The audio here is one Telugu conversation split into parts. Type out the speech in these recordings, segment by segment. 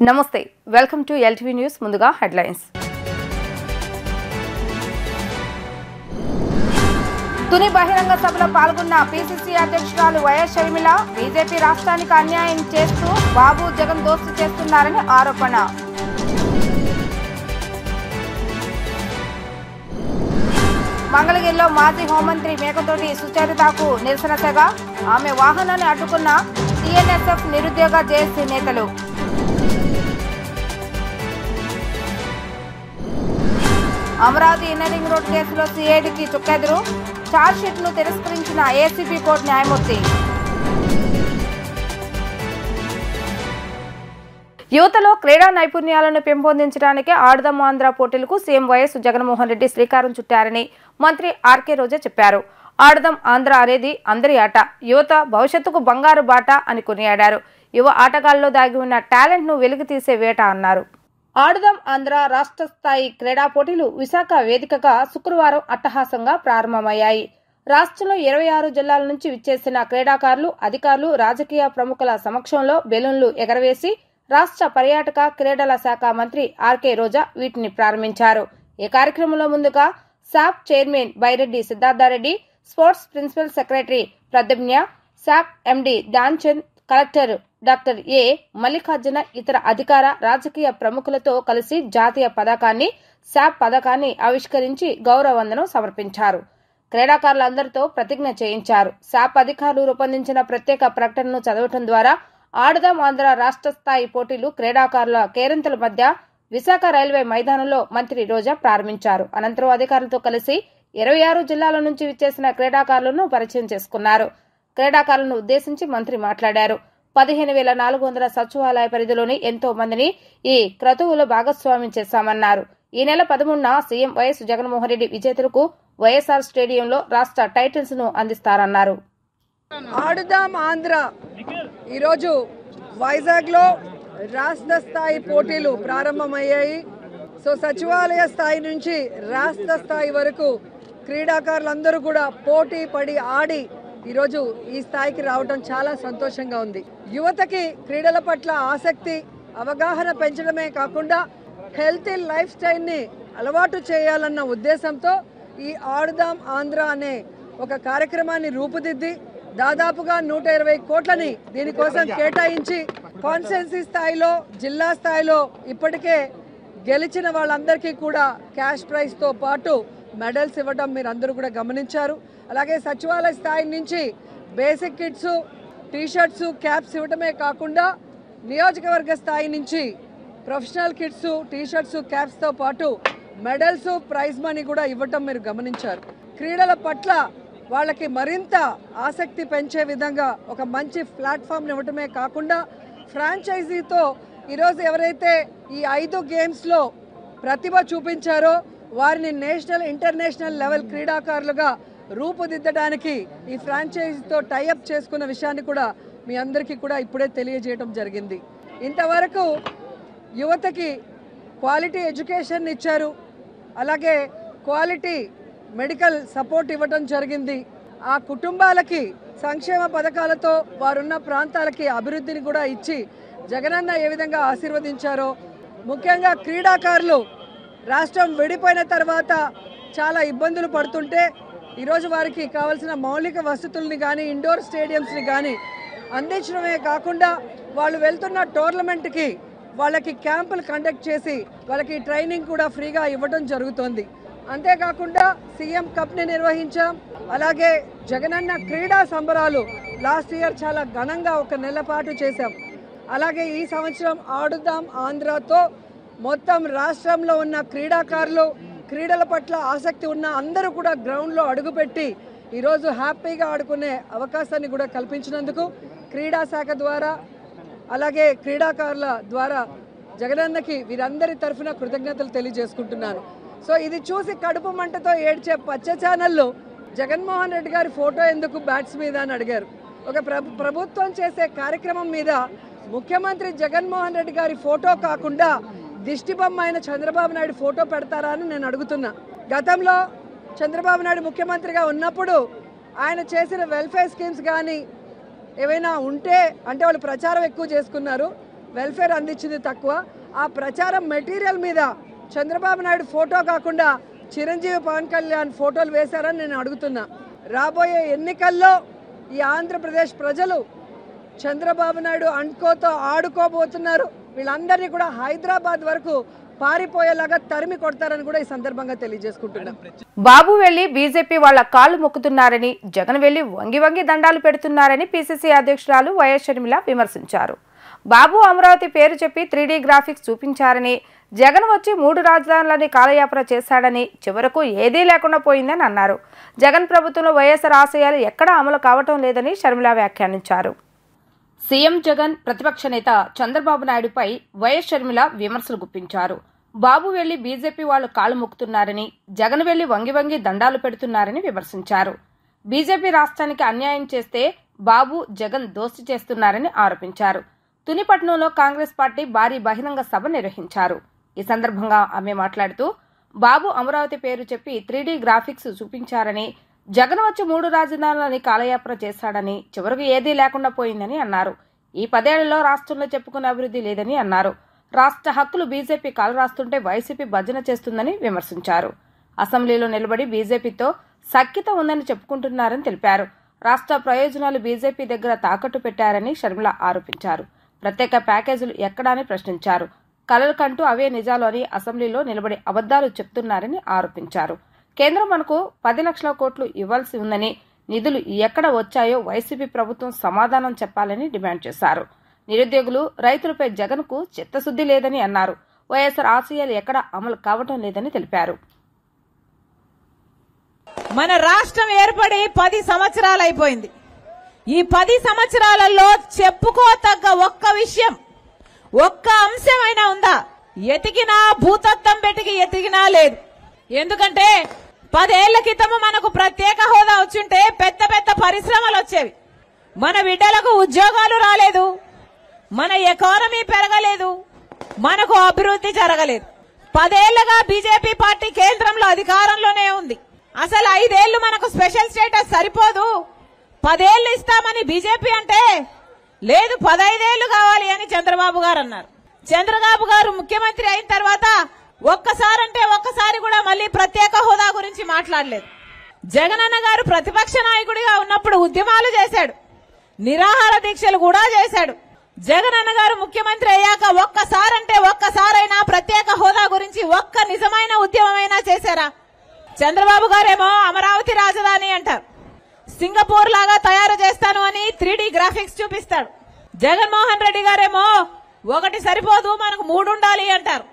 నమస్తే వెల్కమ్ టు ఎల్టీవీ న్యూస్ ముందుగా హెడ్లైన్స్ తుని బహిరంగ సభలో పాల్గొన్న పీసీసీ అధ్యక్షురాలు వైఎస్ షర్మిల బీజేపీ రాష్ట్రానికి అన్యాయం చేస్తూ బాబు జగన్ దోస్తీ చేస్తున్నారని ఆరోపణ. మంగళగిరిలో మాజీ హోంమంత్రి మేకతోటి సుచరితకు నిరసన తెగ, ఆమె వాహనాన్ని అడ్డుకున్న టీఎన్ఎస్ఎఫ్ నిరుద్యోగ జేఏసీ నేతలు. అమరావతి ఇన్నరింగ్ రోడ్ కేసులో సిఐడికి చుక్కెదురు, ఛార్జ్షీట్ను తిరస్కరించిన ఏసీబీ కోర్టు న్యాయమూర్తి. యువతలో క్రీడా నైపుణ్యాలను పెంపొందించడానికి ఆడదాం ఆంధ్ర పోటీలకు సీఎం వైఎస్ జగన్మోహన్ రెడ్డి శ్రీకారం చుట్టారని మంత్రి ఆర్కే రోజా చెప్పారు. ఆడదాం ఆంధ్ర అనేది అందరి ఆట, యువత భవిష్యత్తుకు బంగారు బాట అని కొనియాడారు. యువ ఆటగాళ్లలో దాగి ఉన్న టాలెంట్ను వెలికితీసే వేట అన్నారు. ఆడదాం ఆంధ్ర రాష్ట్ర స్థాయి క్రీడా పోటీలు విశాఖ వేదికగా శుక్రవారం అట్టహాసంగా ప్రారంభమయ్యాయి. రాష్ట్రంలో 26 జిల్లాల నుంచి విచ్చేసిన క్రీడాకారులు, అధికారులు, రాజకీయ ప్రముఖుల సమక్షంలో బెలూన్లు ఎగరవేసి రాష్ట్ర పర్యాటక క్రీడల శాఖ మంత్రి ఆర్కే రోజా వీటిని ప్రారంభించారు. ఈ కార్యక్రమంలో ముందుగా SAAP chairman Byreddy Siddharth Reddy, sports principal secretary Pradyumna, SAAP MD Dhyanchand, collector doctor A Mallikarjuna ఇతర అధికార రాజకీయ ప్రముఖులతో కలిసి జాతీయ పతాకాన్ని, సాప్ పథకాన్ని ఆవిష్కరించి గౌరవ వందనం సమర్పించారు. క్రీడాకారులందరితో ప్రతిజ్ఞ చేయించారు. సాప్ అధికారులు రూపొందించిన ప్రత్యేక ప్రకటనను చదవటం ద్వారా ఆడదాం ఆంధ్ర రాష్ట్ర స్థాయి పోటీలు క్రీడాకారుల కేరింతల మధ్య విశాఖ రైల్వే మైదానంలో మంత్రి రోజా ప్రారంభించారు. అనంతరం అధికారులతో కలిసి 26 జిల్లాల నుంచి విచ్చేసిన క్రీడాకారులను పరిచయం చేసుకున్నారు. క్రీడాకారులను ఉద్దేశించి మంత్రి మాట్లాడారు. 15,400 సచివాలయ పరిధిలోని ఎంతో మందిని ఈ క్రతువులో భాగస్వామ్యం చేశామన్నారు. ఈ నెల 13న సీఎం వైఎస్ జగన్మోహన్ రెడ్డి విజేతలకు వైఎస్ఆర్ స్టేడియంలో రాష్ట్ర టైటిల్స్ ను అందిస్తారన్నారు. ఆడుదాం ఆంధ్ర ఈరోజు వైజాగ్ లో రాష్ట్ర స్థాయి పోటీలు ప్రారంభమయ్యాయి. సో సచివాలయ స్థాయి నుంచి రాష్ట్ర స్థాయి వరకు క్రీడాకారులందరూ కూడా పోటీ పడి ఆడి ఈరోజు ఈ స్థాయికి రావడం చాలా సంతోషంగా ఉంది. యువతకి క్రీడల పట్ల ఆసక్తి, అవగాహన పెంచడమే కాకుండా హెల్తీ లైఫ్ స్టైల్ని అలవాటు చేయాలన్న ఉద్దేశంతో ఈ ఆడుదాం ఆంధ్ర అనే ఒక కార్యక్రమాన్ని రూపుదిద్ది దాదాపుగా 120 కోట్లని దీనికోసం కేటాయించి కాన్స్టిట్యున్సీ స్థాయిలో, జిల్లా స్థాయిలో ఇప్పటికే గెలిచిన వాళ్ళందరికీ కూడా క్యాష్ ప్రైజ్తో పాటు మెడల్స్ ఇవ్వడం మీరు అందరూ కూడా గమనించారు. అలాగే సచివాలయ స్థాయి నుంచి బేసిక్ కిట్స్, టీషర్ట్స్, క్యాప్స్ ఇవ్వడమే కాకుండా నియోజకవర్గ స్థాయి నుంచి ప్రొఫెషనల్ కిట్స్, టీషర్ట్స్, క్యాప్స్తో పాటు మెడల్స్, ప్రైజ్ మనీ కూడా ఇవ్వటం మీరు గమనించారు. క్రీడల పట్ల వాళ్ళకి మరింత ఆసక్తి పెంచే విధంగా ఒక మంచి ప్లాట్ఫామ్ని ఇవ్వటమే కాకుండా ఫ్రాంచైజీతో ఈరోజు ఎవరైతే ఈ 5 గేమ్స్లో ప్రతిభ చూపించారో వారిని నేషనల్, ఇంటర్నేషనల్ లెవెల్ క్రీడాకారులుగా రూపుదిద్దడానికి ఈ ఫ్రాంచైజీతో టైఅప్ చేసుకున్న విషయాన్ని కూడా మీ అందరికీ కూడా ఇప్పుడే తెలియజేయడం జరిగింది. ఇంతవరకు యువతకి క్వాలిటీ ఎడ్యుకేషన్ ఇచ్చారు, అలాగే క్వాలిటీ మెడికల్ సపోర్ట్ ఇవ్వడం జరిగింది. ఆ కుటుంబాలకి సంక్షేమ పథకాలతో వారున్న ప్రాంతాలకి అభివృద్ధిని కూడా ఇచ్చి జగనన్న ఏ విధంగా ఆశీర్వదించారో, ముఖ్యంగా క్రీడాకారులు రాష్ట్రం విడిపోయిన తర్వాత చాలా ఇబ్బందులు పడుతుంటే ఈరోజు వారికి కావాల్సిన మౌలిక వసతుల్ని కానీ, ఇండోర్ స్టేడియంస్ని కానీ అందించడమే కాకుండా వాళ్ళు వెళ్తున్న టోర్నమెంట్కి వాళ్ళకి క్యాంపులు కండక్ట్ చేసి వాళ్ళకి ట్రైనింగ్ కూడా ఫ్రీగా ఇవ్వడం జరుగుతోంది. అంతేకాకుండా సీఎం కప్ని నిర్వహించాం. అలాగే జగనన్న క్రీడా సంబరాలు లాస్ట్ ఇయర్ చాలా ఘనంగా 1 నెల పాటు చేశాం. అలాగే ఈ సంవత్సరం ఆడుదాం ఆంధ్రతో మొత్తం రాష్ట్రంలో ఉన్న క్రీడాకారులు, క్రీడల పట్ల ఆసక్తి ఉన్న అందరూ కూడా గ్రౌండ్లో అడుగుపెట్టి ఈరోజు హ్యాపీగా ఆడుకునే అవకాశాన్ని కూడా కల్పించినందుకు క్రీడా శాఖ ద్వారా, అలాగే క్రీడాకారుల ద్వారా జగనన్నకి వీరందరి తరఫున కృతజ్ఞతలు తెలియజేసుకుంటున్నాను. సో ఇది చూసి కడుపు మంటతో ఏడ్చే పచ్చ ఛానల్లో జగన్మోహన్ రెడ్డి గారి ఫోటో ఎందుకు బ్యాట్స్ మీద అని అడిగారు. ఒక ప్రభుత్వం చేసే కార్యక్రమం మీద ముఖ్యమంత్రి జగన్మోహన్ రెడ్డి గారి ఫోటో కాకుండా దిష్టిబొమ్మ అయిన చంద్రబాబు నాయుడు ఫోటో పెడతారా అని నేను అడుగుతున్నా. గతంలో చంద్రబాబు నాయుడు ముఖ్యమంత్రిగా ఉన్నప్పుడు ఆయన చేసిన వెల్ఫేర్ స్కీమ్స్ కానీ ఏవైనా ఉంటే అంటే వాళ్ళు ప్రచారం ఎక్కువ చేసుకున్నారు. వెల్ఫేర్ అందించింది తక్కువ. ఆ ప్రచారం మెటీరియల్ మీద చంద్రబాబు నాయుడు ఫోటో కాకుండా చిరంజీవి పవన్ కళ్యాణ్ ఫోటోలు వేశారని నేను అడుగుతున్నా. రాబోయే ఎన్నికల్లో ఈ ఆంధ్రప్రదేశ్ ప్రజలు చంద్రబాబు నాయుడు అండ్కోతో ఆడుకోబోతున్నారు. వీళ్ళందరినీ కూడా హైదరాబాద్ వరకు పారిపోయేలాగా తరిమి కొడతారని కూడా ఈ సందర్భంగా తెలియజేసుకుంటున్నాం. బాబు వెళ్లి బీజేపీ వాళ్ళ కాళ్లు మొక్కుతున్నారని, జగన్ వెళ్లి వంగి వంగి దండాలు పెడుతున్నారని పిసిసి అధ్యక్షురాలు వైఎస్ షర్మిల విమర్శించారు. బాబు అమరావతి పేరు చెప్పి 3D గ్రాఫిక్స్ చూపించారని, జగన్ వచ్చి 3 రాజధానులని కాలయాపన చేశాడని, చివరకు ఏదీ లేకుండా పోయిందని అన్నారు. జగన్ ప్రభుత్వంలో వైఎస్ఆర్ ఆశయాలు ఎక్కడా అమలు కావటం లేదని షర్మిల వ్యాఖ్యానించారు. సీఎం జగన్, ప్రతిపక్ష నేత చంద్రబాబు నాయుడుపై వైఎస్ షర్మిల విమర్శలు గుప్పించారు. బాబు వెళ్లి బీజేపీ వాళ్ళు కాళ్లు మొక్కుతున్నారని, జగన్ వెళ్లి వంగి వంగి దండాలు పెడుతున్నారని విమర్శించారు. బీజేపీ రాష్ట్రానికి అన్యాయం చేస్తే బాబు, జగన్ దోస్తీ చేస్తున్నారని ఆరోపించారు. తునిపట్నంలో కాంగ్రెస్ పార్టీ భారీ బహిరంగ సభ నిర్వహించారు. ఈ సందర్భంగా ఆమె మాట్లాడుతూ, బాబు అమరావతి పేరు చెప్పి 3D గ్రాఫిక్స్ చూపించారని, జగన్ వచ్చి 3 రాజధానులని కాలయాపన చేశాడని, చివరకు ఏదీ లేకుండా పోయిందని అన్నారు. ఈ 10 ఏళ్లలో రాష్ట్రంలో చెప్పుకున్న అభివృద్ధి లేదని అన్నారు. రాష్ట్ర హక్కులు బీజేపీ కాలు రాస్తుంటే వైసీపీ భజన చేస్తుందని విమర్శించారు. అసెంబ్లీలో నిలబడి బీజేపీతో సఖ్యత ఉందని చెప్పుకుంటున్నారని తెలిపారు. రాష్ట్ర ప్రయోజనాలు బీజేపీ దగ్గర తాకట్టు పెట్టారని షర్మిల ఆరోపించారు. ప్రత్యేక ప్యాకేజీలు ఎక్కడా అని ప్రశ్నించారు. కలలు కంటూ అవే నిజాలు అని అసెంబ్లీలో నిలబడి అబద్దాలు చెప్తున్నారని ఆరోపించారు. కేంద్రం మనకు 10 లక్షల కోట్లు ఇవ్వాల్సి ఉందని, నిధులు ఎక్కడ వచ్చాయో వైసీపీ ప్రభుత్వం సమాధానం చెప్పాలని డిమాండ్ చేశారు. నిరుద్యోగులు, రైతులపై జగన్కు చిత్తశుద్ధి లేదని అన్నారు. వైఎస్ఆర్ ఆశయాలు ఎక్కడ అమలు కావటం లేదని తెలిపారు. మన రాష్ట్రం ఏర్పడి 10 సంవత్సరాలు అయిపోయింది. ఈ 10 సంవత్సరాలలో చెప్పుకోతగ్గ ఒక్క విషయం, ఒక్క అంశమైనా ఉందా? ఎతికినా భూతత్వం పెట్టి ఎతికినా లేదు. ఎందుకంటే 10 ఏళ్ల క్రితం మనకు ప్రత్యేక హోదా వచ్చుంటే పెద్ద పెద్ద పరిశ్రమలు వచ్చేవి. మన బిడ్డలకు ఉద్యోగాలు రాలేదు, మన ఎకానమీ పెరగలేదు, మనకు అభివృద్ధి జరగలేదు. 10 ఏళ్లుగా బీజేపీ పార్టీ కేంద్రంలో అధికారంలోనే ఉంది. అసలు 5 ఏళ్లు మనకు స్పెషల్ స్టేటస్ సరిపోదు, 10 ఏళ్లు ఇస్తామని బీజేపీ అంటే, లేదు 15 ఏళ్లు కావాలి అని చంద్రబాబు గారు అన్నారు. చంద్రబాబు గారు ముఖ్యమంత్రి అయిన తర్వాత ఒక్కసారి కూడా మళ్ళీ ప్రత్యేక హోదా గురించి మాట్లాడలేదు. జగనన్న గారు ప్రతిపక్ష నాయకుడిగా ఉన్నప్పుడు ఉద్యమాలు చేశాడు, నిరాహార దీక్షలు కూడా చేశాడు. జగనన్న గారు ముఖ్యమంత్రి అయ్యాక ఒక్కసారైనా ప్రత్యేక హోదా గురించి ఒక్క నిజమైన ఉద్యమమైనా చేశారా? చంద్రబాబు గారేమో అమరావతి రాజధాని అంటారు, సింగపూర్ లాగా తయారు చేస్తాను అని 3D గ్రాఫిక్స్ చూపిస్తాడు. జగన్మోహన్ రెడ్డి గారేమో ఒకటి సరిపోదు మనకు 3 ఉండాలి అంటారు.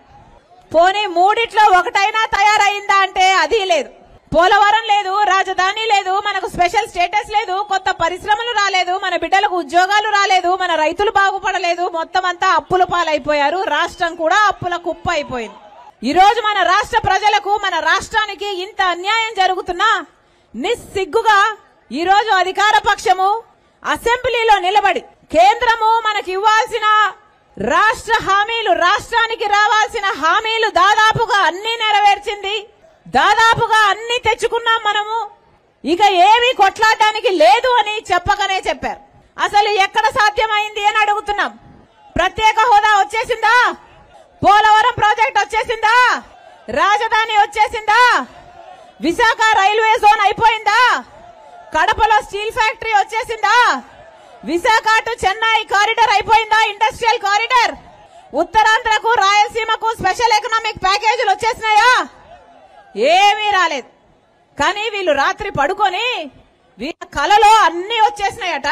పోనీ 3 ఒకటైనా తయారైందా అంటే అది లేదు. పోలవరం లేదు, రాజధాని లేదు, మనకు స్పెషల్ స్టేటస్ లేదు, కొత్త పరిశ్రమలు రాలేదు, మన బిడ్డలకు ఉద్యోగాలు రాలేదు, మన రైతులు బాగుపడలేదు, మొత్తం అంతా అప్పుల పాలైపోయారు. రాష్ట్రం కూడా అప్పుల కుప్ప అయిపోయింది. ఈ రోజు మన రాష్ట్ర ప్రజలకు, మన రాష్ట్రానికి ఇంత అన్యాయం జరుగుతున్నా నిస్సిగ్గుగా ఈ రోజు అధికార పక్షము అసెంబ్లీలో నిలబడి కేంద్రము మనకి ఇవ్వాల్సిన రాష్ట్ర హామీలు, రాష్ట్రానికి రావాల్సిన హామీలు దాదాపుగా అన్ని నెరవేర్చింది, దాదాపుగా అన్ని తెచ్చుకున్నాం మనము, ఇక ఏమీ కొట్లాడడానికి లేదు అని చెప్పకనే చెప్పారు. అసలు ఎక్కడ సాధ్యమైంది అని అడుగుతున్నాం. ప్రత్యేక హోదా వచ్చేసిందా? పోలవరం ప్రాజెక్ట్ వచ్చేసిందా? రాజధాని వచ్చేసిందా? విశాఖ రైల్వే జోన్ అయిపోయిందా? కడపలో స్టీల్ ఫ్యాక్టరీ వచ్చేసిందా? విశాఖ టు చెన్నై కారిడార్ అయిపోయిందా? Industrial corridor. ఉత్తరాంధ్రకు, రాయలసీమకు స్పెషల్ ఎకనామిక్ ప్యాకేజీలు వచ్చేసినాయా? ఏమీ రాలేదు. కానీ వీళ్ళు రాత్రి పడుకొని వీళ్ళ కలలో అన్ని వచ్చేసినాయట.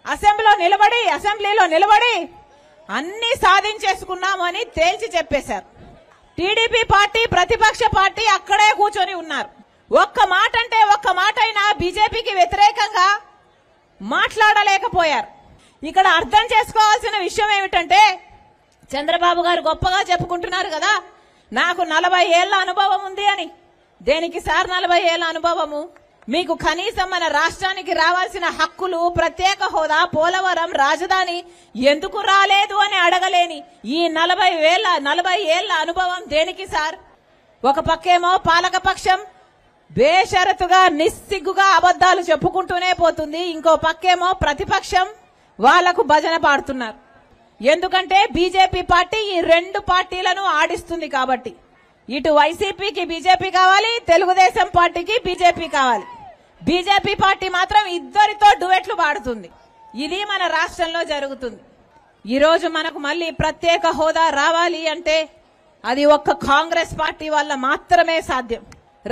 అసెంబ్లీలో నిలబడి అన్ని సాధించేసుకున్నామని తేల్చి చెప్పేశారు. టీడీపీ పార్టీ, ప్రతిపక్ష పార్టీ అక్కడే కూర్చొని ఉన్నారు. ఒక్క మాట అంటే ఒక్క మాట అయినా బీజేపీకి వ్యతిరేకంగా మాట్లాడలేకపోయారు. ఇక్కడ అర్థం చేసుకోవాల్సిన విషయం ఏమిటంటే, చంద్రబాబు గారు గొప్పగా చెప్పుకుంటున్నారు కదా, నాకు 40 ఏళ్ల అనుభవం ఉంది అని. దేనికి సార్ 40 ఏళ్ల అనుభవము? మీకు కనీసం మన రాష్ట్రానికి రావాల్సిన హక్కులు, ప్రత్యేక హోదా, పోలవరం, రాజధాని ఎందుకు రాలేదు అని అడగలేని ఈ 40 ఏళ్ల అనుభవం దేనికి సార్? ఒక పక్కేమో పాలకపక్షం బేషరతుగా నిస్సిగ్గుగా అబద్దాలు చెప్పుకుంటూనే పోతుంది, ఇంకో పక్కేమో ప్రతిపక్షం వాళ్లకు భజన పాడుతున్నారు. ఎందుకంటే బీజేపీ పార్టీ ఈ రెండు పార్టీలను ఆడిస్తుంది కాబట్టి. ఇటు వైసీపీకి బీజేపీ కావాలి, తెలుగుదేశం పార్టీకి బీజేపీ కావాలి. బీజేపీ పార్టీ మాత్రం ఇద్దరితో డువెట్లు పాడుతుంది. ఇది మన రాష్ట్రంలో జరుగుతుంది. ఈ రోజు మనకు మళ్ళీ ప్రత్యేక హోదా రావాలి అంటే అది ఒక్క కాంగ్రెస్ పార్టీ వల్ల మాత్రమే సాధ్యం.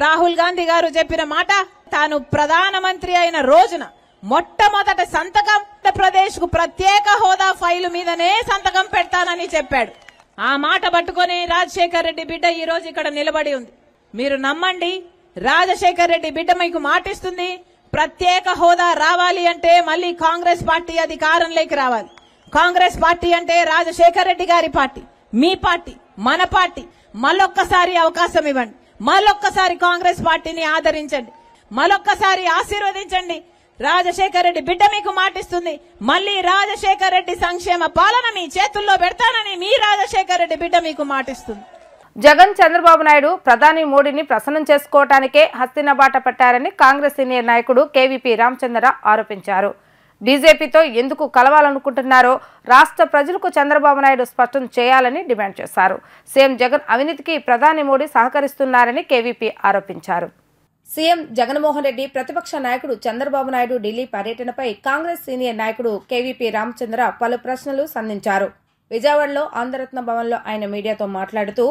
రాహుల్ గాంధీ గారు చెప్పిన మాట, తాను ప్రధానమంత్రి అయిన రోజున మొట్టమొదట సంతకం ఆంధ్రప్రదేశ్ కు ప్రత్యేక హోదా ఫైలు మీదనే సంతకం పెడతానని చెప్పాడు. ఆ మాట పట్టుకుని రాజశేఖర్ రెడ్డి బిడ్డ ఈ రోజు ఇక్కడ నిలబడి ఉంది. మీరు నమ్మండి, రాజశేఖర్ రెడ్డి బిడ్డ మీకు మాటిస్తుంది. ప్రత్యేక హోదా రావాలి అంటే మళ్ళీ కాంగ్రెస్ పార్టీ అధికారంలోకి రావాలి. కాంగ్రెస్ పార్టీ అంటే రాజశేఖర్ రెడ్డి గారి పార్టీ, మీ పార్టీ, మన పార్టీ. మళ్ళొక్కసారి అవకాశం ఇవ్వండి, మళ్ళొక్కసారి కాంగ్రెస్ పార్టీని ఆదరించండి, మళ్ళొక్కసారి ఆశీర్వదించండి. రాజశేఖర్ రెడ్డి బిడ్డ మీకు మాటిస్తుంది, మళ్ళీ రాజశేఖర్ రెడ్డి సంక్షేమ పాలన మీ చేతుల్లో పెడతానని మీ రాజశేఖర్ రెడ్డి బిడ్డ మీకు మాటిస్తుంది. జగన్ చంద్రబాబు నాయుడు ప్రధాని మోడీని ప్రసన్నం చేసుకోవటానికే హస్తిన బాట పట్టారని కాంగ్రెస్ సీనియర్ నాయకుడు కేవీపీ రామచంద్ర ఆరోపించారు. బీజేపీతో ఎందుకు కలవాలనుకుంటున్నారో రాష్ట్ర ప్రజలకు చంద్రబాబు నాయుడు స్పష్టం చేయాలని డిమాండ్ చేశారు. సీఎం జగన్ అవినీతికి ప్రధాని మోడీ సహకరిస్తున్నారని కేవీపీ ఆరోపించారు. సీఎం జగన్మోహన్ రెడ్డి ప్రతిపక్ష నాయకుడు చంద్రబాబు నాయుడు ఢిల్లీ పర్యటనపై కాంగ్రెస్ సీనియర్ నాయకుడు కేవీపీ రామచంద్ర పలు ప్రశ్నలు సంధించారు. విజయవాడలో ఆంధ్రరత్న భవన్లో ఆయన మీడియాతో మాట్లాడుతూ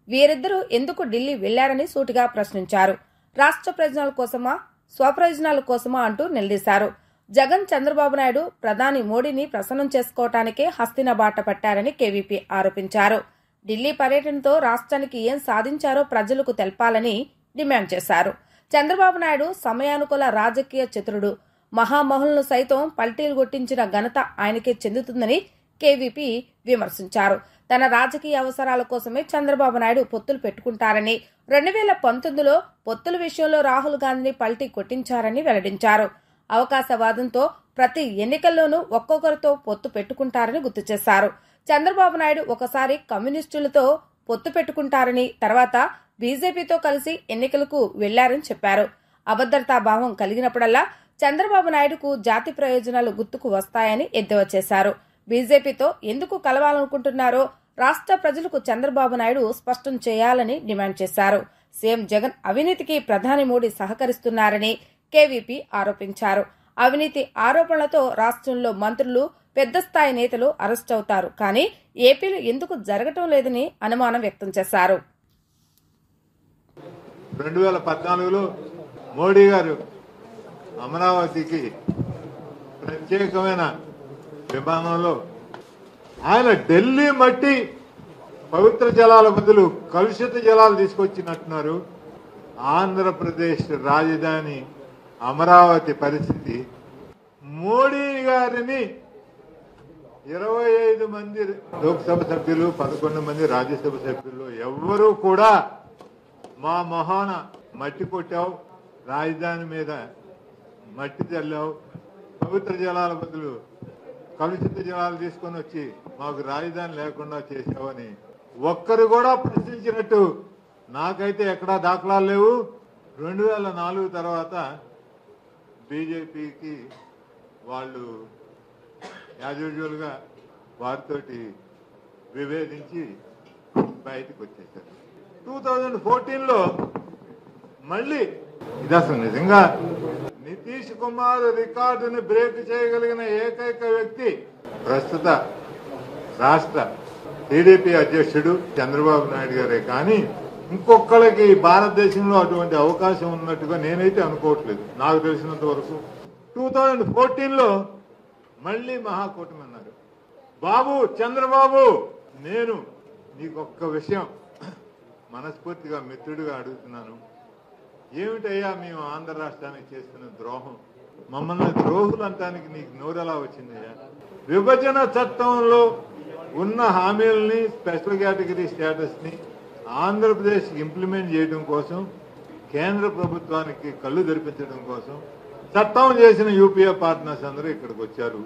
వీరిద్దరూ ఎందుకు ఢిల్లీ వెళ్లారని సూటిగా ప్రశ్నించారు. రాష్ట్ర ప్రయోజనాల కోసమా, స్వప్రయోజనాల కోసమా అంటూ నిలదీశారు. జగన్ చంద్రబాబు నాయుడు ప్రధాని మోడీని ప్రసన్నం చేసుకోవటానికే హస్తిన బాట పట్టారని కేవీపీ ఆరోపించారు. ఢిల్లీ పర్యటనతో రాష్ట్రానికి ఏం సాధించారో ప్రజలకు తెలపాలని డిమాండ్ చేశారు. చంద్రబాబు నాయుడు సమయానుకూల రాజకీయ చతురుడు, మహామహులను సైతం పల్టీలు కొట్టించిన ఘనత ఆయనకే చెందుతుందని కేవీపీ విమర్శించారు. తన రాజకీయ అవసరాల కోసమే చంద్రబాబు నాయుడు పొత్తులు పెట్టుకుంటారని, 2019లో పొత్తుల విషయంలో రాహుల్ గాంధీని పల్టీ కొట్టించారని వెల్లడించారు. అవకాశవాదంతో ప్రతి ఎన్నికల్లోనూ ఒక్కొక్కరితో పొత్తు పెట్టుకుంటారని గుర్తు చేశారు. చంద్రబాబు నాయుడు ఒకసారి కమ్యూనిస్టులతో పొత్తు పెట్టుకుంటారని, తర్వాత బీజేపీతో కలిసి ఎన్నికలకు వెళ్లారని చెప్పారు. అభద్రతా భావం కలిగినప్పుడల్లా చంద్రబాబు నాయుడుకు జాతి ప్రయోజనాలు గుర్తుకు వస్తాయని ఎద్దేవా చేశారు. బీజేపీతో ఎందుకు కలవాలనుకుంటున్నారో రాష్ట్ర ప్రజలకు చంద్రబాబు నాయుడు స్పష్టం చేయాలని డిమాండ్ చేశారు. సీఎం జగన్ అవినీతికి ప్రధాని మోడీ సహకరిస్తున్నారని కేవీపీ ఆరోపించారు. అవినీతి ఆరోపణలతో రాష్ట్రంలో మంత్రులు, పెద్ద స్థాయి నేతలు అరెస్ట్ అవుతారు, కానీ ఏపీలో ఎందుకు జరగటం లేదని అనుమానం వ్యక్తం చేశారు. 2014లో మోడీ గారు అమరావతికి ప్రత్యేకమైన విమానంలో ఆయన ఢిల్లీ మట్టి పవిత్ర జలాల బదులు కలుషిత జలాలు తీసుకొచ్చినట్టున్నారు. ఆంధ్రప్రదేశ్ రాజధాని అమరావతి పరిస్థితి, మోడీ గారిని 25 మంది లోక్సభ సభ్యులు, 11 మంది రాజ్యసభ సభ్యులు ఎవ్వరూ కూడా మా మొహాన మట్టి కొట్టావు, రాజధాని మీద మట్టి చల్లావు, పవిత్ర జలాల బదులు కలుషిత జలాలు తీసుకొని వచ్చి మాకు రాజధాని లేకుండా చేశావని ఒక్కరు కూడా ప్రశ్నించినట్టు నాకైతే ఎక్కడా దాఖలాలు లేవు. 2004 తర్వాత బీజేపీకి వాళ్ళు యాజ్ యూజువల్ గా వారితోటి విభేదించి బయటకు వచ్చేసారు. 2014లో మళ్ళీ ఇది అసలు నిజంగా నితీష్ కుమార్ రికార్డుని బ్రేక్ చేయగలిగిన ఏకైక వ్యక్తి ప్రస్తుత రాష్ట్ర టీడీపీ అధ్యక్షుడు చంద్రబాబు నాయుడు గారే, కానీ ఇంకొకళ్ళకి భారతదేశంలో అటువంటి అవకాశం ఉన్నట్టుగా నేనైతే అనుకోవట్లేదు. నాకు తెలిసినంత వరకు 2014లో మళ్లీ మహాకూటమి అన్నారు. బాబు చంద్రబాబు, నేను నీకొక్క విషయం మనస్ఫూర్తిగా మిత్రుడిగా అడుగుతున్నాను. ఏమిటయ్యా మేము ఆంధ్ర రాష్ట్రానికి చేస్తున్న ద్రోహం? మమ్మల్ని ద్రోహులు అంటానికి నీకు నోరెలా వచ్చిందయ్యా? విభజన చట్టంలో ఉన్న హామీలని, స్పెషల్ కేటగిరీ స్టేటస్ ని ఆంధ్రప్రదేశ్ ఇంప్లిమెంట్ చేయడం కోసం, కేంద్ర ప్రభుత్వానికి కళ్ళు తెరిపించడం కోసం చట్టం చేసిన యూపీఏ పార్ట్నర్స్ అందరూ ఇక్కడికి వచ్చారు.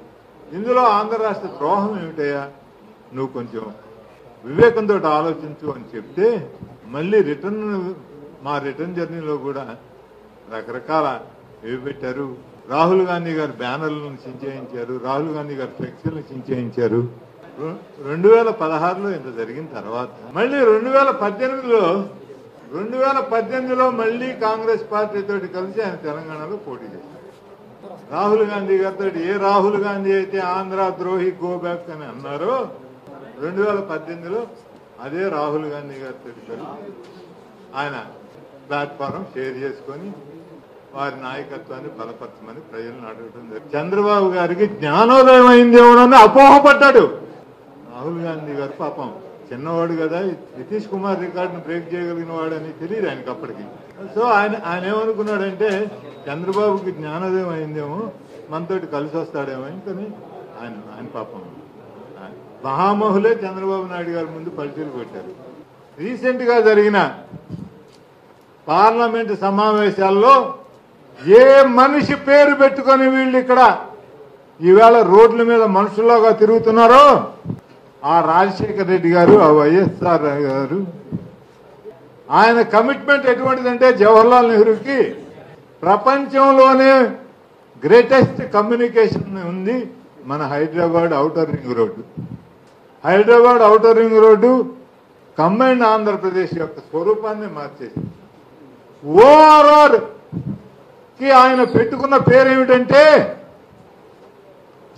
ఇందులో ఆంధ్ర రాష్ట్ర ద్రోహం ఏమిటయ్యా? నువ్వు కొంచెం వివేకంతో ఆలోచించు అని చెప్తే మళ్ళీ మా రిటర్న్ జర్నీలో కూడా రకరకాల ఇవి పెట్టారు. రాహుల్ గాంధీ గారి బ్యానర్లను చించేయించారు, రాహుల్ గాంధీ గారి ఫ్లెక్సీలను చించేయించారు. 2016లో ఇంత జరిగిన తర్వాత మళ్ళీ 2018లో మళ్ళీ కాంగ్రెస్ పార్టీ తోటి కలిసి ఆయన తెలంగాణలో పోటీ చేశారు. రాహుల్ గాంధీ గారితో ఏ రాహుల్ గాంధీ అయితే ఆంధ్ర ద్రోహి గో బ్యాక్ అని అన్నారో 2018లో అదే రాహుల్ గాంధీ గారితో కలిసి ఆయన ప్లాట్ఫారం షేర్ చేసుకొని వారి నాయకత్వాన్ని బలపరచమని ప్రజలను అడగడం జరిగింది. చంద్రబాబు గారికి జ్ఞానోదయం అయిందేమోనని అపోహపడ్డాడు. రాహుల్ గాంధీ గారు పాపం చిన్నవాడు కదా, నితీష్ కుమార్ రికార్డును బ్రేక్ చేయగలిగిన వాడని తెలియదు ఆయనకి అప్పటికి. సో ఆయన ఏమనుకున్నాడంటే చంద్రబాబుకి జ్ఞానోదయం అయిందేమో, మనతోటి కలిసి వస్తాడేమో. కానీ ఆయన పాపం మహామహులే చంద్రబాబు నాయుడు గారి ముందు పల్టీలు పెట్టారు. రీసెంట్ గా జరిగిన పార్లమెంటు సమావేశాల్లో ఏ మనిషి పేరు పెట్టుకొని వీళ్ళు ఇక్కడ ఈవేళ రోడ్ల మీద మనుషుల్లోగా తిరుగుతున్నారో ఆ రాజశేఖర రెడ్డి గారు, ఆ వైఎస్ఆర్ గారు, ఆయన కమిట్మెంట్ ఎటువంటిదంటే జవహర్లాల్ నెహ్రూకి ప్రపంచంలోనే గ్రేటెస్ట్ కమ్యూనికేషన్ ఉంది మన Hyderabad outer ring road. Hyderabad outer ring road combined Andhra Pradesh యొక్క స్వరూపాన్ని మార్చేసింది. ఓఆర్ఆర్ కి ఆయన పెట్టుకున్న పేరేమిటంటే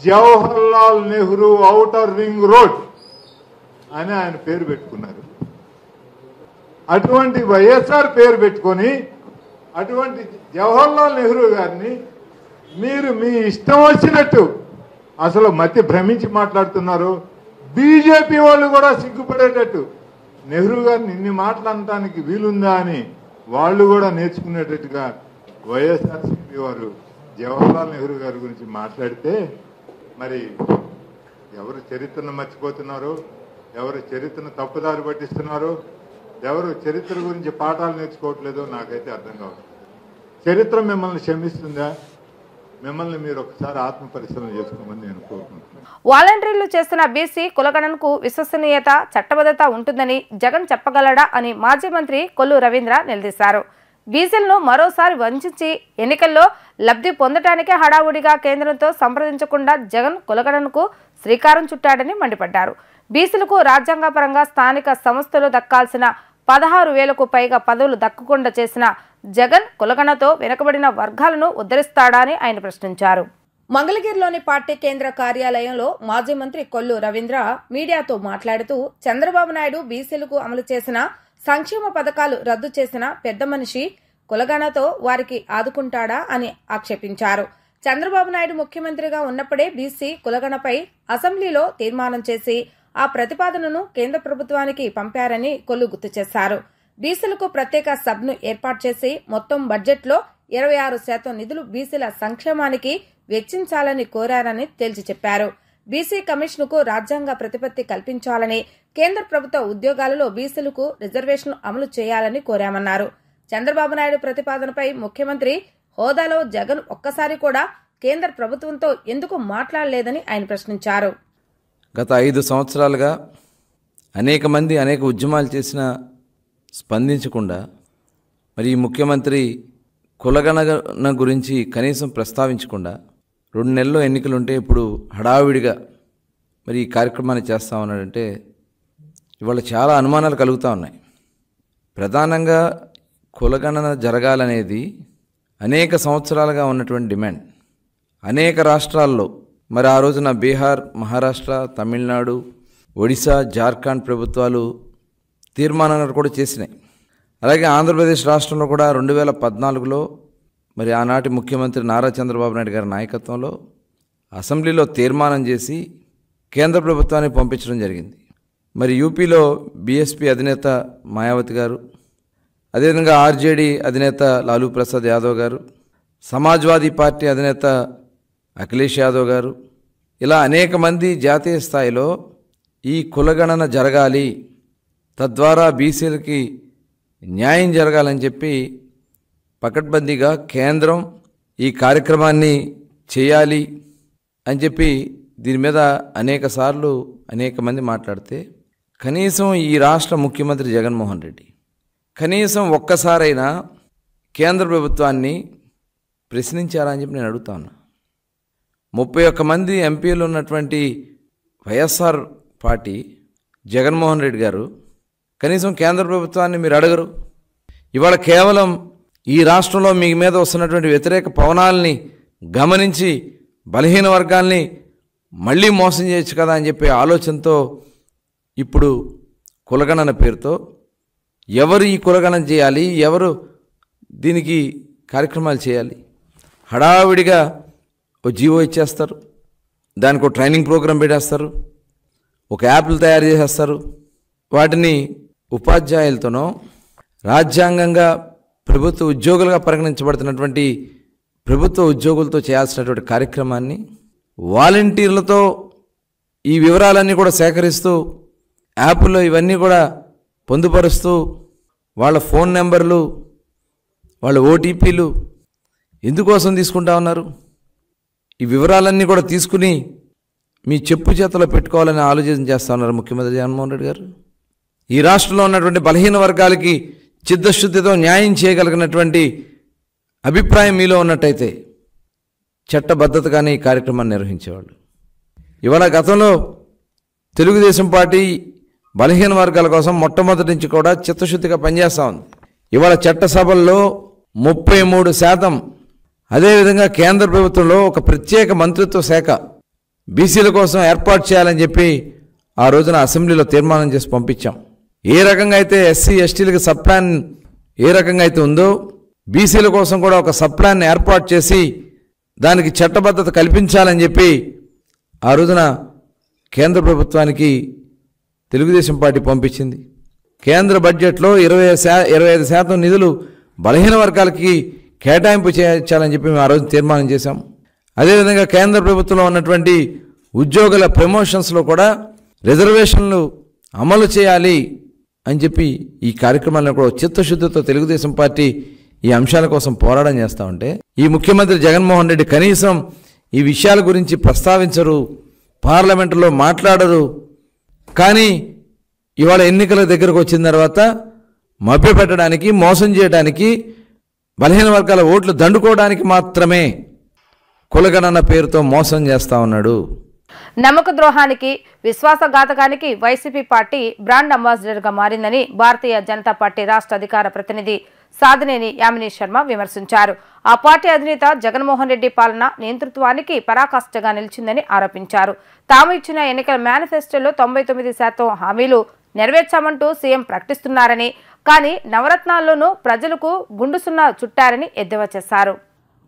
Jawaharlal Nehru outer ring road అని ఆయన పేరు పెట్టుకున్నారు. అటువంటి వైఎస్ఆర్ పేరు పెట్టుకొని అటువంటి జవహర్లాల్ నెహ్రూ గారిని మీరు మీ ఇష్టం వచ్చినట్టు అసలు మతి భ్రమించి మాట్లాడుతున్నారు. బీజేపీ వాళ్ళు కూడా సిగ్గుపడేటట్టు నెహ్రూ గారిని ఇన్ని మాట్లాడటానికి వీలుందా అని వాళ్ళు కూడా నేర్చుకునేటట్టుగా వైఎస్ఆర్సీపీ వారు జవహర్లాల్ నెహ్రూ గారి గురించి మాట్లాడితే మరి ఎవరు చరిత్రను మర్చిపోతున్నారో, ఎవరు చరిత్రను తప్పుదారి పట్టిస్తున్నారో, ఎవరు చరిత్ర గురించి పాఠాలు నేర్చుకోవట్లేదో నాకైతే అర్థం కావట్లేదు. చరిత్ర మిమ్మల్ని క్షమిస్తుందా? మిమ్మల్ని మీరు ఒకసారి ఆత్మ పరిశీలన చేసుకోమని నేను కోరుకుంటున్నాను. వాలంటీర్లు చేస్తున్న బీసీ కులగణనకు విశ్వసనీయత, చట్టబద్ధత ఉంటుందని జగన్ చెప్పగలడా అని మాజీ మంత్రి కొల్లు రవీంద్ర నిలదీశారు. బీసీలను మరోసారి వంచి ఎన్నికల్లో లబ్ధి పొందటానికే హడావుడిగా కేంద్రంతో సంప్రదించకుండా జగన్ కులగణనకు శ్రీకారం చుట్టాడని మండిపడ్డారు. బీసీలకు రాజ్యాంగపరంగా స్థానిక సంస్థలు దక్కాల్సిన 16,000కు పైగా పదవులు దక్కకుండా చేసిన జగన్ కులగణనతో వెనుకబడిన వర్గాలను ఉద్ధరిస్తాడా అని ఆయన ప్రశ్నించారు. మంగళగిరిలోని పార్టీ కేంద్ర కార్యాలయంలో మాజీ మంత్రి కొల్లు రవీంద్ర మీడియాతో మాట్లాడుతూ చంద్రబాబు నాయుడు బీసీలకు అమలు చేసిన సంక్షేమ పథకాలు రద్దు చేసిన పెద్ద మనిషి కులగణనతో వారికి ఆదుకుంటాడా అని ఆక్షేపించారు. చంద్రబాబు నాయుడు ముఖ్యమంత్రిగా ఉన్నప్పుడే బీసీ కులగణనపై అసెంబ్లీలో తీర్మానం చేసి ఆ ప్రతిపాదనను కేంద్ర ప్రభుత్వానికి పంపారని కొల్లు గుర్తు చేశారు. బీసీలకు ప్రత్యేక సబ్ను ఏర్పాటు చేసి మొత్తం బడ్జెట్లో 26% నిధులు బీసీల సంక్షేమానికి వెచ్చించాలని కోరారని తేల్చి చెప్పారు. బీసీ కమిషన్కు రాజ్యాంగ ప్రతిపత్తి కల్పించాలని, కేంద్ర ప్రభుత్వ ఉద్యోగాలలో బీసీలకు రిజర్వేషన్లు అమలు చేయాలని కోరామన్నారు. చంద్రబాబు నాయుడు ప్రతిపాదనపై ముఖ్యమంత్రి హోదాలో జగన్ ఒక్కసారి కూడా కేంద్ర ప్రభుత్వంతో ఎందుకు మాట్లాడలేదని ఆయన ప్రశ్నించారు. గత 5 సంవత్సరాలుగా అనేక మంది అనేక ఉద్యమాలు చేసినా స్పందించకుండా మరి ఈ ముఖ్యమంత్రి కులగణన గురించి కనీసం ప్రస్తావించకుండా 2 నెలల్లో ఎన్నికలుంటే ఇప్పుడు హడావిడిగా మరి ఈ కార్యక్రమాన్ని చేస్తా ఉన్నాడంటే ఇవాళ చాలా అనుమానాలు కలుగుతూ ఉన్నాయి. ప్రధానంగా కులగణన జరగాలనేది అనేక సంవత్సరాలుగా ఉన్నటువంటి డిమాండ్. అనేక రాష్ట్రాల్లో మరి ఆ రోజున బీహార్, మహారాష్ట్ర, తమిళనాడు, ఒడిశా, జార్ఖండ్ ప్రభుత్వాలు తీర్మానాలు కూడా చేసినాయి. అలాగే ఆంధ్రప్రదేశ్ రాష్ట్రంలో కూడా 2014లో మరి ఆనాటి ముఖ్యమంత్రి నారా చంద్రబాబు నాయుడు గారి నాయకత్వంలో అసెంబ్లీలో తీర్మానం చేసి కేంద్ర ప్రభుత్వానికి పంపించడం జరిగింది. మరి యూపీలో బీఎస్పీ అధినేత మాయావతి గారు, అదేవిధంగా ఆర్జేడీ అధినేత లాలూ ప్రసాద్ యాదవ్ గారు, సమాజ్వాదీ పార్టీ అధినేత అఖిలేష్ యాదవ్ గారు, ఇలా అనేక మంది జాతీయ స్థాయిలో ఈ కులగణన జరగాలి, తద్వారా బీసీలకి న్యాయం జరగాలని చెప్పి పకడ్బందీగా కేంద్రం ఈ కార్యక్రమాన్ని చేయాలి అని చెప్పి దీని మీద అనేక సార్లు అనేక మంది మాట్లాడితే కనీసం ఈ రాష్ట్ర ముఖ్యమంత్రి జగన్మోహన్ రెడ్డి కనీసం ఒక్కసారైనా కేంద్ర ప్రభుత్వాన్ని ప్రశ్నించారా అని చెప్పి నేను అడుగుతా ఉన్నా. 31 మంది ఎంపీలు ఉన్నటువంటి వైఎస్ఆర్ పార్టీ జగన్మోహన్ రెడ్డి గారు కనీసం కేంద్ర ప్రభుత్వాన్ని మీరు అడగరు. ఇవాళ కేవలం ఈ రాష్ట్రంలో మీ మీద వస్తున్నటువంటి వ్యతిరేక పవనాలని గమనించి బలహీన వర్గాల్ని మళ్ళీ మోసం చేయొచ్చు కదా అని చెప్పే ఆలోచనతో ఇప్పుడు కులగణన పేరుతో ఎవరు ఈ కులగణన చేయాలి, ఎవరు దీనికి కార్యక్రమాలు చేయాలి, హడావిడిగా ఓ జీవో ఇచ్చేస్తారు, దానికి ఒక ట్రైనింగ్ ప్రోగ్రాం పెట్టేస్తారు, ఒక యాప్లు తయారు చేసేస్తారు. వాటిని ఉపాధ్యాయులతోనో రాజ్యాంగంగా ప్రభుత్వ ఉద్యోగులుగా పరిగణించబడుతున్నటువంటి ప్రభుత్వ ఉద్యోగులతో చేయాల్సినటువంటి కార్యక్రమాన్ని వాలంటీర్లతో ఈ వివరాలన్నీ కూడా సేకరిస్తూ యాప్లో ఇవన్నీ కూడా పొందుపరుస్తూ వాళ్ళ ఫోన్ నెంబర్లు, వాళ్ళ ఓటీపీలు ఎందుకోసం తీసుకుంటా ఉన్నారు? ఈ వివరాలన్నీ కూడా తీసుకుని మీ చెప్పు చేతలో పెట్టుకోవాలని ఆలోచన చేస్తూ ఉన్నారు ముఖ్యమంత్రి జగన్మోహన్ రెడ్డి గారు. ఈ రాష్ట్రంలో ఉన్నటువంటి బలహీన వర్గాలకి చిత్తశుద్ధితో న్యాయం చేయగలిగినటువంటి అభిప్రాయం మీలో ఉన్నట్టయితే చట్టబద్ధతగానే ఈ కార్యక్రమాన్ని నిర్వహించేవాళ్ళు. ఇవాళ గతంలో తెలుగుదేశం పార్టీ బలహీన వర్గాల కోసం మొట్టమొదటి నుంచి కూడా చిత్తశుద్ధిగా పనిచేస్తూ ఉంది. ఇవాళ చట్టసభల్లో 33%, అదేవిధంగా కేంద్ర ప్రభుత్వంలో ఒక ప్రత్యేక మంత్రిత్వ శాఖ బీసీల కోసం ఏర్పాటు చేయాలని చెప్పి ఆ రోజున అసెంబ్లీలో తీర్మానం చేసి పంపించాం. ఏ రకంగా అయితే ఎస్సీ ఎస్టీలకు సబ్ ప్లాన్ ఏ రకంగా అయితే ఉందో బీసీల కోసం కూడా ఒక సబ్ ప్లాన్ ఏర్పాటు చేసి దానికి చట్టబద్ధత కల్పించాలని చెప్పి ఆ రోజున కేంద్ర ప్రభుత్వానికి తెలుగుదేశం పార్టీ పంపించింది. కేంద్ర బడ్జెట్లో 25% నిధులు బలహీన వర్గాలకి కేటాయింపు చేయించాలని చెప్పి మేము ఆ రోజు తీర్మానం చేశాం. అదేవిధంగా కేంద్ర ప్రభుత్వంలో ఉన్నటువంటి ఉద్యోగుల ప్రమోషన్స్లో కూడా రిజర్వేషన్లు అమలు చేయాలి అని చెప్పి ఈ కార్యక్రమాలను కూడా చిత్తశుద్ధితో తెలుగుదేశం పార్టీ ఈ అంశాల కోసం పోరాటం చేస్తూ ఉంటే ఈ ముఖ్యమంత్రి జగన్మోహన్ రెడ్డి కనీసం ఈ విషయాల గురించి ప్రస్తావించరు, పార్లమెంటులో మాట్లాడరు. కానీ ఇవాళ ఎన్నికల దగ్గరకు వచ్చిన తర్వాత మభ్యపెట్టడానికి, మోసం చేయడానికి, బలహీన వర్గాల ఓట్లు దండుకోవడానికి మాత్రమే కులగణన పేరుతో మోసం చేస్తూ ఉన్నాడు. నమ్మక ద్రోహానికి, విశ్వాసఘాతకానికి వైసీపీ పార్టీ బ్రాండ్ అంబాసిడర్గా మారిందని భారతీయ జనతా పార్టీ రాష్ట్ర అధికార ప్రతినిధి సాధినేని యామిని శర్మ విమర్శించారు. ఆ పార్టీ అధినేత జగన్మోహన్ రెడ్డి పాలన నేతృత్వానికి పరాకాష్ఠగా నిలిచిందని ఆరోపించారు. తాము ఇచ్చిన ఎన్నికల మేనిఫెస్టోలో 99% హామీలు నెరవేర్చామంటూ సీఎం ప్రకటిస్తున్నారని, కానీ నవరత్నాల్లోనూ ప్రజలకు గుండు సున్నా చుట్టారని ఎద్దేవా చేశారు.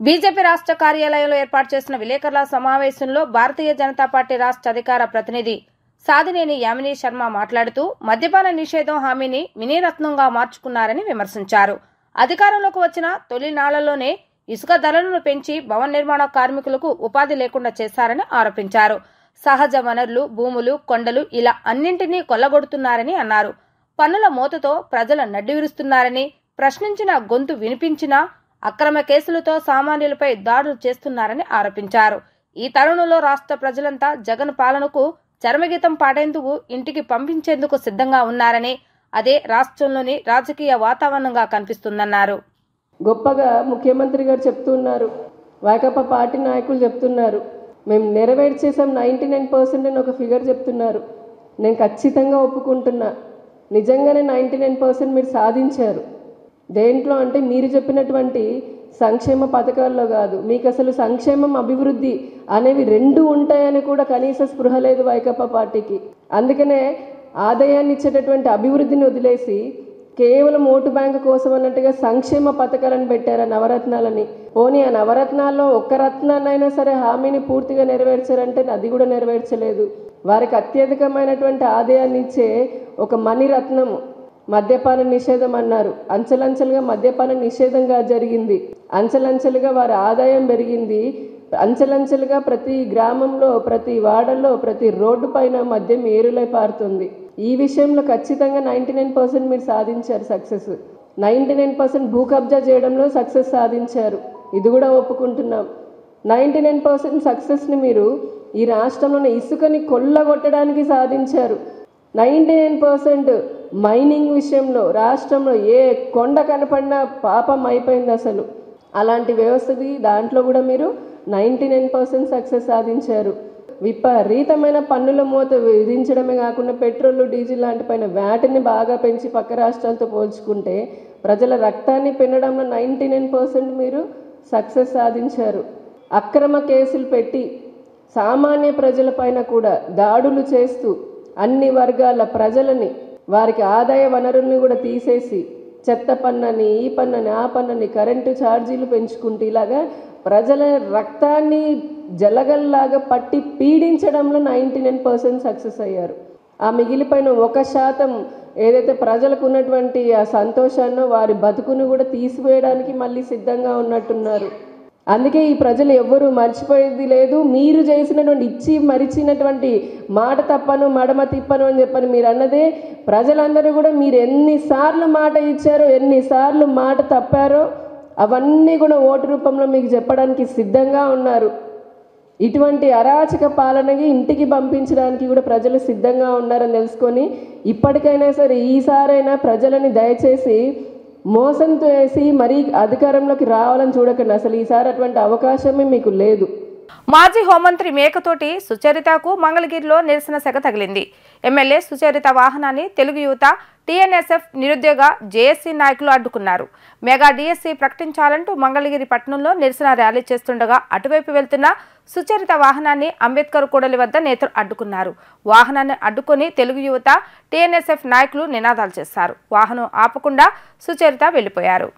బీజేపీ రాష్ట్ర కార్యాలయంలో ఏర్పాటు చేసిన విలేకరుల సమావేశంలో భారతీయ జనతా పార్టీ రాష్ట్ర అధికార ప్రతినిధి సాధినేని యామిని శర్మ మాట్లాడుతూ మద్యపాన నిషేధం హామీని మినీరత్నంగా మార్చుకున్నారని విమర్శించారు. అధికారంలోకి వచ్చిన తొలి నాళ్లలోనే ఇసుక ధరలను పెంచి భవన నిర్మాణ కార్మికులకు ఉపాధి లేకుండా చేశారని ఆరోపించారు. సహజ వనరులు, భూములు, కొండలు ఇలా అన్నింటినీ కొల్లగొడుతున్నారని అన్నారు. పన్నుల మోతతో ప్రజల నడ్డి విరుస్తున్నారని, ప్రశ్నించిన గొంతు వినిపించినా అక్రమ కేసులతో సామాన్యులపై దాడులు చేస్తున్నారని ఆరోపించారు. ఈ తరుణంలో రాష్ట్ర ప్రజలంతా జగన్ పాలనకు చరమగీతం పాడేందుకు ఇంటికి పంపించేందుకు సిద్ధంగా ఉన్నారని, అదే రాష్ట్రంలోని రాజకీయ వాతావరణంగా కనిపిస్తుందన్నారు. గొప్పగా ముఖ్యమంత్రి గారు చెప్తున్నారు, వైకాపా పార్టీ నాయకులు చెప్తున్నారు, మేము నెరవేర్చేసాం 99% అని ఒక ఫిగర్ చెప్తున్నారు. నేను ఖచ్చితంగా ఒప్పుకుంటున్నా, నిజంగానే 99% మీరు సాధించారు. దేంట్లో అంటే మీరు చెప్పినటువంటి సంక్షేమ పథకాల్లో కాదు, మీకు అసలు సంక్షేమం, అభివృద్ధి అనేవి రెండు ఉంటాయని కూడా కనీస స్పృహ లేదు వైకాపా పార్టీకి. అందుకనే ఆదాయాన్ని ఇచ్చేటటువంటి అభివృద్ధిని వదిలేసి కేవలం ఓటు బ్యాంకు కోసం అన్నట్టుగా సంక్షేమ పథకాలను పెట్టారు, నవరత్నాలని. పోనీ ఆ నవరత్నాల్లో ఒక్క రత్నాన్నైనా సరే హామీని పూర్తిగా నెరవేర్చారంటే అది కూడా నెరవేర్చలేదు. వారికి అత్యధికమైనటువంటి ఆదాయాన్ని ఇచ్చే ఒక మణిరత్నము మద్యపాన నిషేధం అన్నారు. అంచెలంచెలుగా మద్యపాన నిషేధంగా జరిగింది, అంచెలంచెలుగా వారి ఆదాయం పెరిగింది, అంచెలంచెలుగా ప్రతి గ్రామంలో, ప్రతి వాడల్లో, ప్రతి రోడ్డు పైన మద్యం ఏరులై పారుతుంది. ఈ విషయంలో ఖచ్చితంగా 99% మీరు సాధించారు సక్సెస్. 99% భూ కబ్జా చేయడంలో సక్సెస్ సాధించారు, ఇది కూడా ఒప్పుకుంటున్నాం. 99% సక్సెస్ని మీరు ఈ రాష్ట్రంలోని ఇసుకని కొల్లగొట్టడానికి సాధించారు. 99% మైనింగ్ విషయంలో రాష్ట్రంలో ఏ కొండ కనపడినా పాపం అయిపోయింది అసలు. అలాంటి వ్యవస్థది దాంట్లో కూడా మీరు 99% సక్సెస్ సాధించారు. విపరీతమైన పన్నుల మోత విధించడమే కాకుండా పెట్రోల్ డీజిల్ లాంటి పైన వ్యాట్ని బాగా పెంచి పక్క రాష్ట్రాలతో పోల్చుకుంటే ప్రజల రక్తాన్ని పెనడంలో 99% మీరు సక్సెస్ సాధించారు. అక్రమ కేసులు పెట్టి సామాన్య ప్రజలపైన కూడా దాడులు చేస్తూ అన్ని వర్గాల ప్రజలని వారికి ఆదాయ వనరుల్ని కూడా తీసేసి చెత్త పన్నని ఈ పన్నని ఆ పన్నని కరెంటు ఛార్జీలు పెంచుకుంటూ ఇలాగా ప్రజల రక్తాన్ని జలగల్లాగా పట్టి పీడించడంలో 99% సక్సెస్ అయ్యారు. ఆ మిగిలిపోయిన 1% ఏదైతే ప్రజలకు ఉన్నటువంటి ఆ సంతోషాన్నో వారి బతుకును కూడా తీసివేయడానికి మళ్ళీ సిద్ధంగా ఉన్నట్టున్నారు. అందుకే ఈ ప్రజలు ఎవ్వరూ మర్చిపోయేది లేదు. మీరు చేసినటువంటి ఇచ్చి మరిచినటువంటి మాట తప్పను మడమ తిప్పను అని చెప్పని మీరు అన్నదే ప్రజలందరూ కూడా మీరు ఎన్నిసార్లు మాట ఇచ్చారో ఎన్నిసార్లు మాట తప్పారో అవన్నీ కూడా ఓటు రూపంలో మీకు చెప్పడానికి సిద్ధంగా ఉన్నారు. ఇటువంటి అరాచక పాలనకి ఇంటికి పంపించడానికి కూడా ప్రజలు సిద్ధంగా ఉన్నారని తెలుసుకొని ఇప్పటికైనా సరే ఈసారైనా ప్రజలని దయచేసి మోసం చేసి మరీ అధికారంలోకి రావాలని చూడకండి. అసలు ఈసారి అటువంటి అవకాశమే మీకు లేదు. మాజీ హోంమంత్రి మేకతోటి సుచరితకు మంగళగిరిలో నిరసన సెగ తగిలింది. ఎమ్మెల్యే సుచరిత వాహనాన్ని తెలుగు యువత టీఎన్ఎస్ఎఫ్ నిరుద్యోగ జేఏసీ నాయకులు అడ్డుకున్నారు. మెగా డిఎస్సీ ప్రకటించాలంటూ మంగళగిరి పట్టణంలో నిరసన ర్యాలీ చేస్తుండగా అటువైపు వెళ్తున్న సుచరిత వాహనాన్ని అంబేద్కర్ కూడలి వద్ద నేతలు అడ్డుకున్నారు. వాహనాన్ని అడ్డుకొని తెలుగు యువత టీఎన్ఎస్ఎఫ్ నాయకులు నినాదాలు చేశారు. వాహనం ఆపకుండా సుచరిత వెళ్లిపోయారు.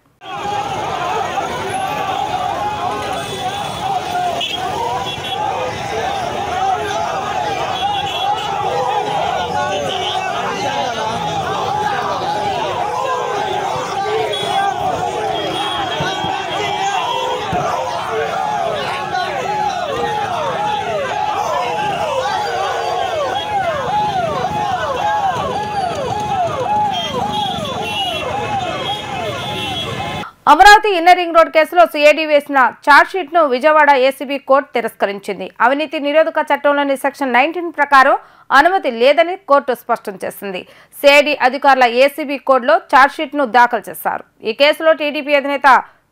అమరావతి ఇన్నర్ రింగ్ రోడ్ కేసులో సిఐడి వేసిన ఛార్జ్షీట్ ను విజయవాడ ఏసీబీ కోర్టు తిరస్కరించింది. అవినీతి నిరోధక చట్టంలోని సెక్షన్ 19 ప్రకారం అనుమతి లేదని కోర్టు స్పష్టం చేసింది. సిఐడి అధికారుల ఏసీబీ కోర్టులో ఛార్జ్షీట్ ను దాఖలు చేశారు. ఈ కేసులో టీడీపీ అధినేత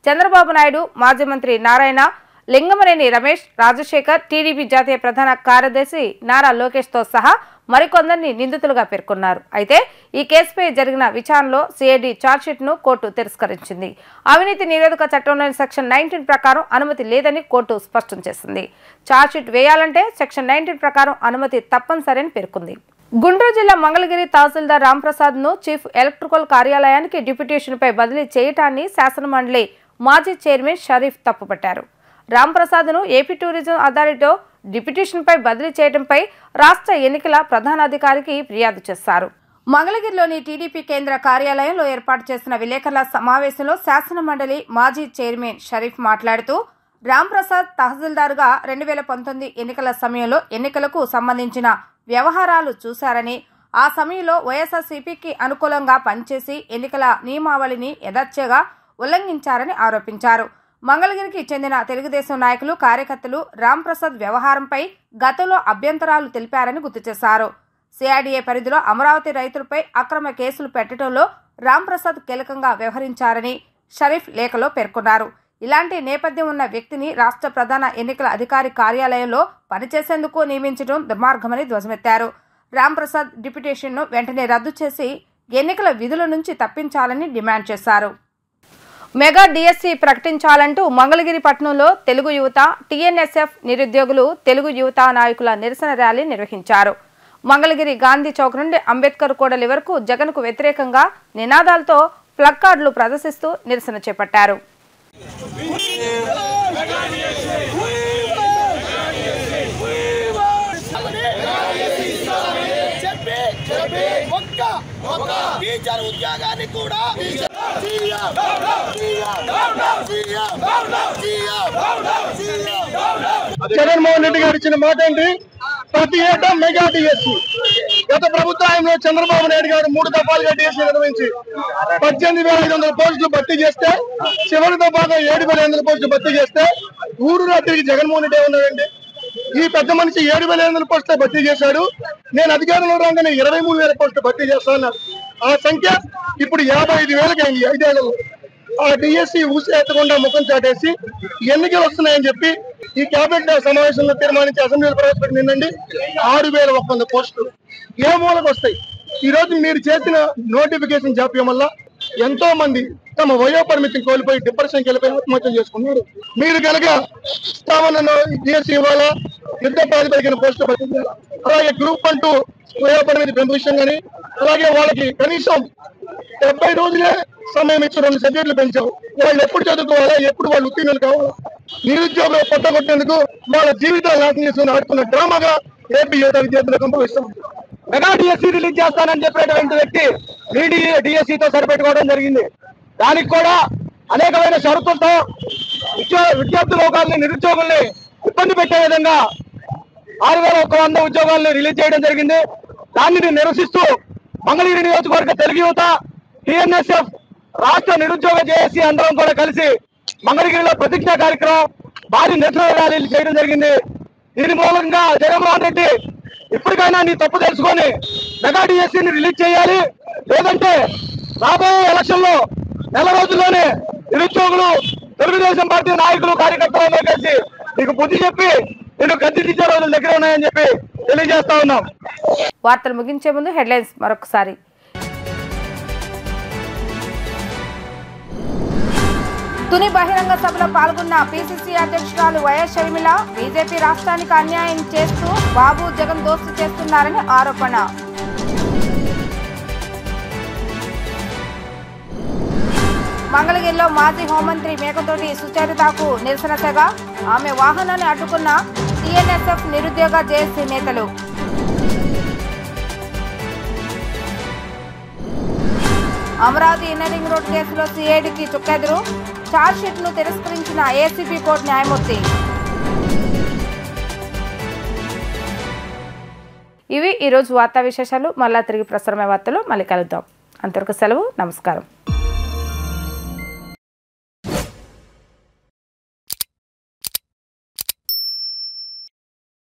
చంద్రబాబు నాయుడు, మాజీ మంత్రి నారాయణ, లింగమనేని రమేష్, రాజశేఖర్, టీడీపీ జాతీయ ప్రధాన కార్యదర్శి నారా లోకేష్తో సహా మరికొందరిని నిందితులుగా పేర్కొన్నారు. అయితే ఈ కేసుపై జరిగిన విచారణలో సిఐడి ఛార్జ్షీట్ను కోర్టు తిరస్కరించింది. అవినీతి నిరోధక చట్టంలోని సెక్షన్ 19 ప్రకారం అనుమతి లేదని కోర్టు స్పష్టం చేసింది. ఛార్జ్షీట్ వేయాలంటే సెక్షన్ 19 ప్రకారం అనుమతి తప్పనిసరని పేర్కొంది. గుంటూరు జిల్లా మంగళగిరి తహసీల్దార్ రాంప్రసాద్ ను చీఫ్ ఎలక్ట్రికల్ కార్యాలయానికి డిప్యూటేషన్పై బదిలీ చేయటాన్ని శాసనమండలి మాజీ చైర్మన్ షరీఫ్ తప్పుపట్టారు. రాంప్రసాద్ ను ఏపీ టూరిజం అథారిటీ డిప్యూటేషన్పై బదిలీ చేయడంపై రాష్ట్ర ఎన్నికల ప్రధానాధికారికి ఫిర్యాదు చేశారు. మంగళగిరిలోని టీడీపీ కేంద్ర కార్యాలయంలో ఏర్పాటు చేసిన విలేకరుల సమావేశంలో శాసనమండలి మాజీ చైర్మన్ షరీఫ్ మాట్లాడుతూ రాంప్రసాద్ తహసీల్దార్గా 2019 ఎన్నికల సమయంలో ఎన్నికలకు సంబంధించిన వ్యవహారాలు చూశారని, ఆ సమయంలో వైఎస్ఆర్సీపీకి అనుకూలంగా పనిచేసి ఎన్నికల నియమావళిని యథాచ్ఛగా ఉల్లంఘించారని ఆరోపించారు. మంగళగిరికి చెందిన తెలుగుదేశం నాయకులు, కార్యకర్తలు రాంప్రసాద్ వ్యవహారంపై గతంలో అభ్యంతరాలు తెలిపారని గుర్తు చేశారు. సిఐడిఏ పరిధిలో అమరావతి రైతులపై అక్రమ కేసులు పెట్టడంలో రాంప్రసాద్ కీలకంగా వ్యవహరించారని షరీఫ్ లేఖలో పేర్కొన్నారు. ఇలాంటి నేపథ్యం ఉన్న వ్యక్తిని రాష్ట్ర ప్రధాన ఎన్నికల అధికారి కార్యాలయంలో పనిచేసేందుకు నియమించడం దుర్మార్గమని ధ్వజమెత్తారు. రాంప్రసాద్ డిప్యూటేషన్ను వెంటనే రద్దు చేసి ఎన్నికల విధుల నుంచి తప్పించాలని డిమాండ్ చేశారు. మెగా డిఎస్సీ ప్రకటించాలంటూ మంగళగిరి పట్టణంలో తెలుగు యువత, టీఎన్ఎస్ఎఫ్ నిరుద్యోగులు, తెలుగు యువత నాయకుల నిరసన ర్యాలీ నిర్వహించారు. మంగళగిరి గాంధీ చౌక్ నుండి అంబేద్కర్ కూడలి వరకు జగన్కు వ్యతిరేకంగా నినాదాలతో ప్లకార్డులు ప్రదర్శిస్తూ నిరసన చేపట్టారు. జగన్మోహన్ రెడ్డి గారు ఇచ్చిన మాట ఏంటి? ప్రతి ఏటా మెగా డిఎస్సీ. గత ప్రభుత్వంలో చంద్రబాబు నాయుడు గారు 3 దఫాలుగా డిఎస్సీ నిర్వహించి 18,500 పోస్టులు భర్తీ చేస్తే, చివరి దఫాగా 7,500 పోస్టులు భర్తీ చేస్తే ఊరు రాత్రికి జగన్మోహన్ రెడ్డి ఉన్నాడండి. ఈ పెద్ద మనిషి 7,500 పోస్టులు భర్తీ చేశాడు. నేను అధికారంలో రాగానే 23,000 పోస్టులు భర్తీ చేస్తానన్నారు. ఆ సంఖ్య ఇప్పుడు 55,000కి అయింది 5 ఏళ్లలో. ఆ డిఎస్సీ ఊసి ఎత్తకుండా ముఖం చాటేసి ఎన్నికలు వస్తున్నాయని చెప్పి ఈ కేబినెట్ సమావేశంలో తీర్మానించి అసెంబ్లీలో ప్రవేశపెట్టిందండి 6,100 పోస్టులు ఏ మూలకు వస్తాయి? ఈ రోజు మీరు చేసిన నోటిఫికేషన్ జాప్యం వల్ల ఎంతో మంది తమ వయో పరిమితిని కోల్పోయి డిప్రెషన్కి వెళ్ళిపోయి ఆత్మహత్యం చేసుకున్నారు. మీరు కనుక డిఎస్సీ ఇవ్వాలా, యుద్ధ ప్రాతిపదికన పోస్టులు పట్టించాలి. అలాగే గ్రూప్ 1 వయో పరిమితి పెంపు విషయం కానీ, అలాగే వాళ్ళకి కనీసం 70 రోజులే సమయం ఇచ్చి 2 సబ్జెక్టులు పెంచావు. వాళ్ళు ఎప్పుడు చదువుకోవాలా, ఎప్పుడు వాళ్ళు ఉత్తీర్ణులు కావాలా? నిరుద్యోగులు పట్టగొట్టేందుకు వాళ్ళ జీవితాలు నాశనం చేసుకుని ఆడుతున్న డ్రామాగా ఏపీ యువత విద్యార్థుల కంపవిస్తాం. మెగా డిఎస్సీ రిలీజ్ చేస్తానని చెప్పేటువంటి వ్యక్తి డిఎస్సీతో సరిపెట్టుకోవడం జరిగింది. దానికి కూడా అనేకమైన షరతులతో విద్యార్థి లోకాలని, నిరుద్యోగుల్ని ఇబ్బంది పెట్టే విధంగా 6,100 ఉద్యోగాలను రిలీజ్ చేయడం జరిగింది. దానిని నిరసిస్తూ మంగళగిరి నియోజకవర్గ తెలుగు యువత, టిఎన్ఎస్ఎఫ్, రాష్ట్ర నిరుద్యోగ జేఏసీ అందరం కూడా కలిసి మంగళగిరిలో ప్రతిజ్ఞా కార్యక్రమం, భారీ నిరసన ర్యాలీలు చేయడం జరిగింది. దీని మూలంగా జగన్మోహన్ రెడ్డి ఇప్పటికైనా నీ తప్పు తెలుసుకొని మెగా డిఎస్సీని రిలీజ్ చేయాలి. లేదంటే రాబోయే ఎలక్షన్ లో నెల రోజుల్లోనే నిరుద్యోగులు, తెలుగుదేశం పార్టీ నాయకులు, కార్యకర్తలతో కలిసి నీకు బుద్ధి చెప్పి నేను గద్దె దిచ్చే రోజుల దగ్గర ఉన్నాయని చెప్పి తెలియజేస్తా ఉన్నాం. వార్తలు ముగించే ముందు హెడ్లైన్స్ మరొకసారి. తుని బహిరంగ సభలో పాల్గొన్న పిసిసి అధ్యక్షురాలు వైఎస్ షర్మిల బీజేపీ రాష్ట్రానికి అన్యాయం చేస్తూ బాబు జగన్ దోస్తు చేస్తున్నారని ఆరోపణ. మంగళగిరిలో మాజీ హోంమంత్రి మేకతోటి సుచరితకు నిరసన తెగ, ఆమె వాహనాన్ని అడ్డుకున్న టిఎన్ఎస్ఎఫ్ నిరుద్యోగ జేఏసీ నేతలు. అమరావతి ఇన్నరింగ్ రోడ్ కేసులో సిఐడికి చుక్కెదురు, ఛార్జ్షీట్ ను తిరస్కరించిన ఏసీబీ కోర్టు న్యాయమూర్తి. ఇవి ఈరోజు వార్తా విశేషాలు. మళ్ళా తిరిగి ప్రసారమైన వార్తలు మళ్ళీ కలుద్దాం. అంతవరకు సెలవు. నమస్కారం.